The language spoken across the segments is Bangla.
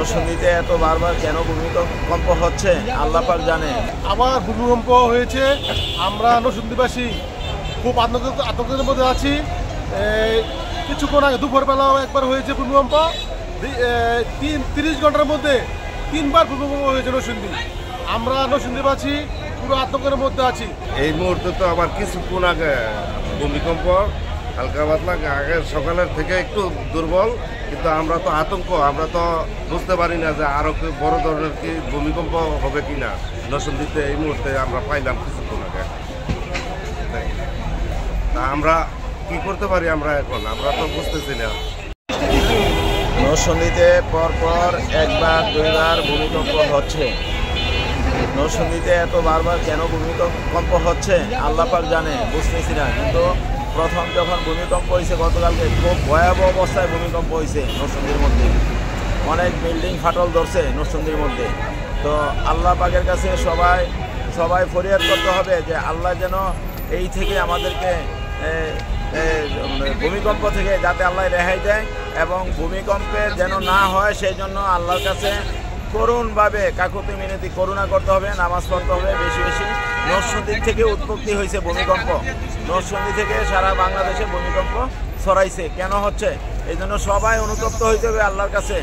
নরসিংদীতে এত বারবার কেন ভূমিকম্প হচ্ছে আল্লাহ পাক জানে। আবার ভূমিকম্প হয়েছে, আমরা নরসিংদীবাসী খুব আতঙ্কের মধ্যে আছি। কিছুক্ষণ আগে দুপুরবেলাও একবার হয়েছে ভূমিকম্প। 30 ঘন্টার মধ্যে 3বার ভূমিকম্প হয়েছে নরসিংদী। আমরা নরসিংদীবাসী পুরো আতঙ্কের মধ্যে আছি। এই মুহূর্তে তো আবার কিছুক্ষণ আগে ভূমিকম্প, হালকা পাতলা, আগে সকালের থেকে একটু দুর্বল, কিন্তু আমরা তো আতঙ্ক, আমরা তো বুঝতে পারি না যে আরো বড় ধরনের কি ভূমিকম্প হবে কিনা। নরসিংদীতে এই মুহূর্তে আমরা পাইলাম কিছুক্ষণ আগে। তা আমরা কি করতে পারি আমরা তো বুঝতেছি না। নরসিংদীতে পরপর 1-2বার ভূমিকম্প হচ্ছে। নরসিংদীতে এত বারবার কেন ভূমিকম্প হচ্ছে আল্লাহ পাক জানে, বুঝতেছি না। কিন্তু প্রথম যখন ভূমিকম্প হয়েছে গতকালকে, খুব ভয়াবহ অবস্থায় ভূমিকম্প হয়েছে নরসিংদীর মধ্যে। অনেক বিল্ডিং ফাটল ধরছে নরসিংদীর মধ্যে। তো আল্লাহ পাকের কাছে সবাই ফরিয়াদ করতে হবে যে আল্লাহ যেন এই থেকে আমাদেরকে ভূমিকম্প থেকে যাতে আল্লাহ রেহাই দেয়, এবং ভূমিকম্পে যেন না হয় সেই জন্য আল্লাহর কাছে করুণভাবে কাকুতি মিনতি করুণা করতে হবে, নামাজ পড়তে হবে বেশি বেশি। নরসিংদী থেকে উৎপত্তি হয়েছে ভূমিকম্প, নরসিংদী থেকে সারা বাংলাদেশে ভূমিকম্প ছড়াইছে। কেন হচ্ছে এই জন্য সবাই অনুতপ্ত হইতে হবে, আল্লাহর কাছে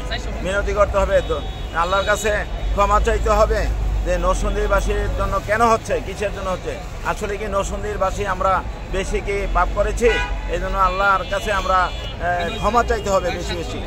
মিনতি করতে হবে, তো আল্লাহর কাছে ক্ষমা চাইতে হবে যে নরসিংদীবাসীর জন্য কেন হচ্ছে, কিসের জন্য হচ্ছে। আসলে কি নরসিংদীবাসী আমরা বেশি কি পাপ করেছি? এই জন্য আল্লাহর কাছে আমরা ক্ষমা চাইতে হবে বেশি বেশি।